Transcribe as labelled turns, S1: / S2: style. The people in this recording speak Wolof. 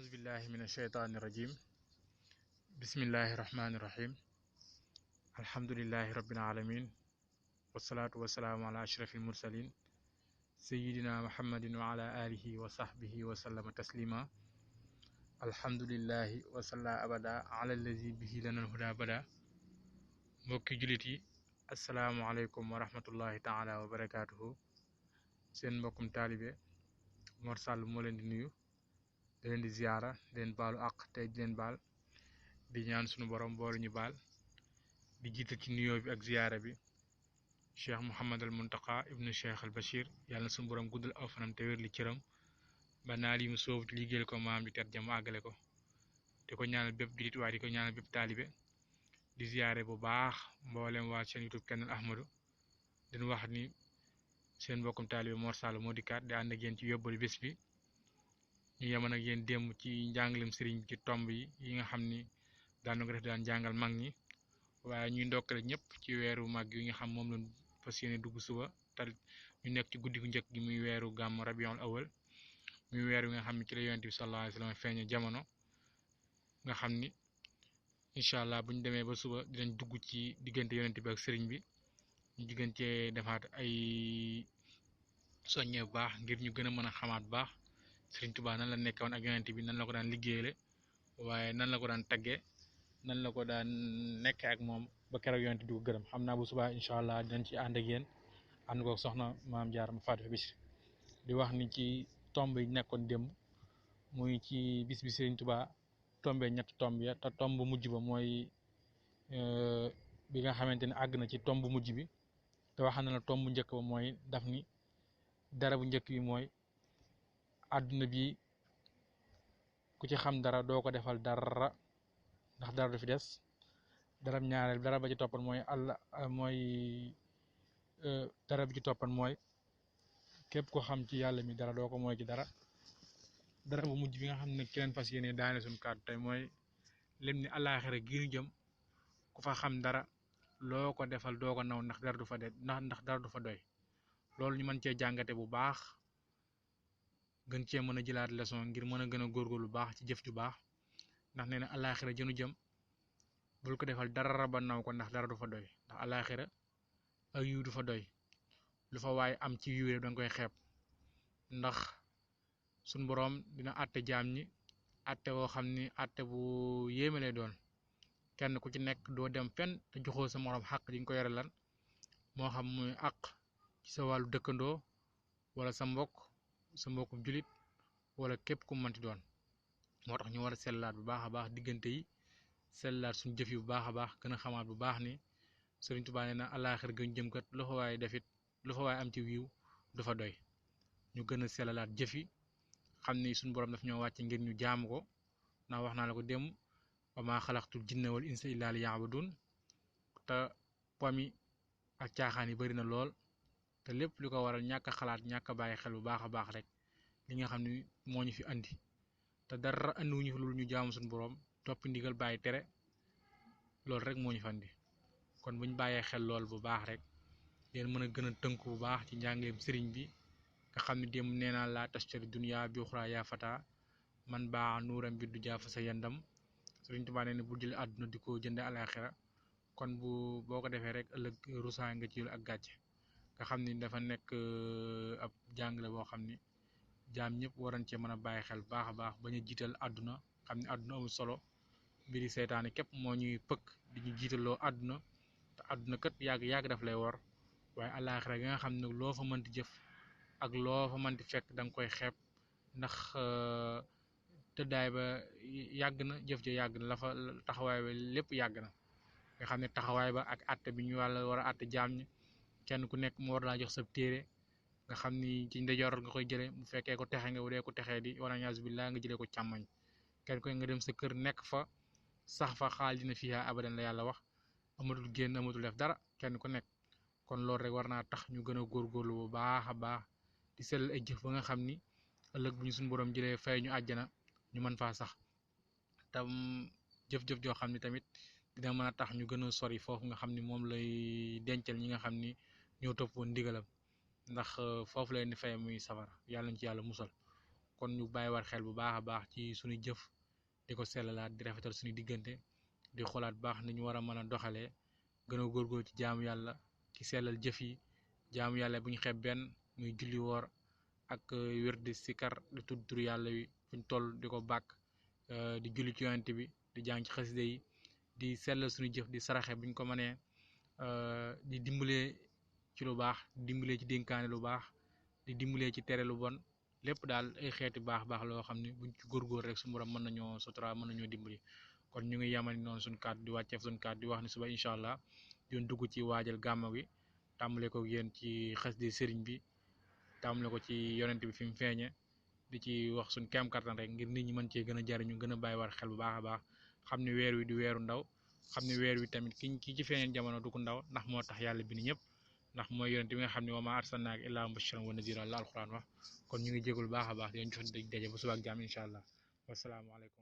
S1: أعوذ بالله من الشيطان الرجيم بسم الله الرحمن الرحيم الحمد لله رب العالمين والصلاة والسلام على أشرف المرسلين سيدنا محمد وعلى آله وصحبه وسلم تسليما الحمد لله وصلى أبدا على الذي به لنا الهدى بدا mbokki jullit yi asalaamaaleykum wa rahmatullahi taala wa barakaatuhu seen mbokkum taalibe Mor Sall moo leen di nuyu di leen di ziyaara di leen baalu àq tey di leen baal di ñaan sunu borom boolu ñu baal di jiital ci nuyoo bi ak ziyaara bi Cheikh Mouhamadal Muntaqa ibnu Cheikh al Bachir yàlla na sunu borom guddal aw fanam te wér li cëram ba naal yi mu sóobu ci liggéeyal ko maam di ter jam àggale ko di ko ñaanal bépp jullit waaye di ko ñaanal bépp taalibe di ziyaare bu baax mboolem waa seen YouTube Kennel Ahmadou dañu wax ni seen mbokkum taalibe Mor Sall moo dikkaat di ànd ak yéen ci yóbbalu bés bi ñu yemoon ak yéen démb ci njàngalem sëriñ ci tomb yi nga xam ni daan na ko def daan jàngal mag ñi waaye ñuy ndokkale ñëpp ci weeru mag yi nga xam moom lañ fas yéene dugg suba te ñu nekk ci guddi gu njëkk gi muy weeru gàmm rabiul awal muy weer wi nga xam ne ci la yonent bi sallallahu alayhi wa sallam feeñe jamono nga xam ni incha allah bu ñu demee ba suba dinañ dugg ci diggante yonent bi ak sëriñ bi ñu diggantee defaat ay soññee bu baax ngir ñu gën a mën a xamaat bu baax sëriñ Tuubaa nan la nekkoon ak yonent bi nan la ko daan liggéeyale waaye nan la ko daan taggee nan la ko daan nekkee ak moom ba keroog yonent di ko gërëm xam naa bu subaa incha allah dinañ ci ànd ak yéen ànd ko soxna maam Jaara ma Faatu Bichri di wax ni ci tomb yi nekkoon démb muy ci bis bi sëriñ Tuubaa tombe ñett tomb ya te tomb bu mujj ba mooy bi nga xamante ne àgg na ci tomb bu mujj bi te wax na la tomb bu njëkk ba mooy daf ni dara bu njëkk bi mooy àdduna bi ku ci xam dara doo ko defal dara ndax dara du fi des dara ñaareel dara ba ci toppan mooy dara bi ci toppan mooy képp ko xam ci yàlla mi dara doo ko mooy ci dara dara bu mujj bi nga xam ne ki leen fas yéene daane suñu kàddu tey mooy lim ni àllaaxira gi ñu jëm ku fa xam dara loo ko defal doo ko naw ndax dara du fa de ndax dara du fa doy loolu ñu mën cee jàngate bu baax gën cee mën a jëlaat leçon ngir mën a gën a góorgóorlu bu baax ci jëf ju baax ndax nee na àllaaxira jënu jëm bul ko defal dara ba naw ko ndax dara du fa doy ndax àllaaxira ak yiw du fa doy lu fa waaye am ci yiw danga koy xeeb ndax suñ boroom dina àtte jaam ñi àtte woo xam ni àtte bu yéeme lay doon kenn ku ci nekk doo dem fenn te joxoo sa moroom xaq di nga ko yore lan moo xam muy àq ci sa wàllu dëkkandoo wala sa mbokku julit wala képp ku mënti doon moo tax ñu war a sellaat bu baax a baax diggante yi sellaat suñu jëf yi bu baax a baax gën a xamaat bu baax ni Sëriñ Tuubaa nee na àllaaxira gën jëm kat lu fa waaye defit lu fa waaye am ci wiiw du fa doy ñu gën a sellalaat jëf yi xam ni suñu borom daf ñoo wàcc ngir ñu jaamu ko ndax wax naa la ko démb wa maa xalaqtul jinna wal insa illaa liya'budun te pomi ak caaxaan yi bari na lool te lépp lu ko waral ñàkk a xalaat ñàkk a bàyyi xel bu baax a baax rek li nga xam ni moo ñu fi andi te dara andiwuñu fi loolu ñu jaamu suñu borom toppi ndigal bàyyi tere loolu rek moo ñu fi andi kon buñ bàyyee xel lool bu baax rek leen mën a gën a tënku bu baax ci njàngaleem sëriñ bi nga xam ne démb nee naa laa tashtari dunya bi uxraa yaa fata man baa nuuram bi du jaafa sa yendam Sëriñ Tuubaa nee na bu jëlee àdduna di ko jënde alaxira kon boo ko defee rek ëllëg rusaa nga ci ak gàcce nga xam ni dafa nekk ab jàngale boo xam ni jaam ñëpp waroon cee mën a bàyyi xel baax a baax bañ a jiital àdduna xam ni àdduna amul solo mbiri seytaane képp moo ñuy pëkk di ñu jiitaloo àdduna te àdduna kat yàgg daf lay wor waaye alaxira gi nga xam ne loo fa mënti jëf ak loo fa mënti fekk da nga koy xeeb ndax tëddaay ba yàgg na jëf ja yàgg na la fa taxawaay ba lépp yàgg na nga xam ne taxawaay ba ak àtte bi ñu wàlla war a àtte jaam ñi kenn ku nekk mu war laa jox sa téere nga xam ni ci ndeyjoor nga koy jëlee mu fekkee ko texe nga bu dee ko texee di wala ñaasu billah nga jëlee ko càmmoñ kenn ku nga dem sa kër nekk fa sax fa xaalidina fiihaa abadan la yàlla wax amatul génn amatul def dara kenn ku nekk kon loolu rek war naa tax ñu gën a góorgóorlu bu baax a baax di sellal ay jëf ba nga xam ni ëllëg bu ñu suñu borom jëlee fay ñu àjjana ñu mën faa sax tam jëf-jëf joo xam ni tamit dina mën a tax ñu gën a sori foofu nga xam ni moom lay dencal ñi nga xam ni ñoo toppoon ndigalam ndax foofu lay ni fay muy safara yàlla ñu ci yàlla musal kon ñu bàyyiwaat xel bu baax a baax ci suñu jëf di ko sellalaat di rafetal suñu diggante di xoolaat baax ni ñu war a mën a doxalee gën a góorgóorlu ci jaamu yàlla ci sellal jëf yi jaamu yàlla bu ñu xeeb benn muy julli woor ak wér di sikar di tudd tur yàlla wi fuñ toll di ko bàkk di julli ci yonent bi di jàng ci xasida yi di sellal suñu jëf di saraxe buñ ko mënee di dimbalee ci lu baax di dimbalee ci dénkaane lu baax di dimbalee ci tere lu bon lépp daal ay xeeti baax baax loo xam ne buñ ci góorgóor rek su borom mën nañoo sutura mën nañoo dimbali kon ñu ngi yamani noonu suñu kàddu di wàcceef suñu kàddu di wax ni suba incha allah yoon dugg ci waajal gàmma gi tàmbale ko yéen ci xasida sëriñ bi tàmbale ko ci yonent bi fi mu feeñe di ci wax suñ kem kattan rek ngir nit ñi mën cee gën a jariñu gën a bàyyi war xel bu baax a baax xam ne weer wi du weeru ndaw xam ne weer wi tamit ki ci feeñeen jamono du ko ndaw ndax moo tax yàlla bind ñëpp ndax mooy yonent bi nga xam ne wa maa arsalnaaka illaa mubashiran wa naziran la alquran wax kon ñu ngi jégul baax a baax di leen jox daje ba suba ak jàmm incha allah wasalaamaaleykum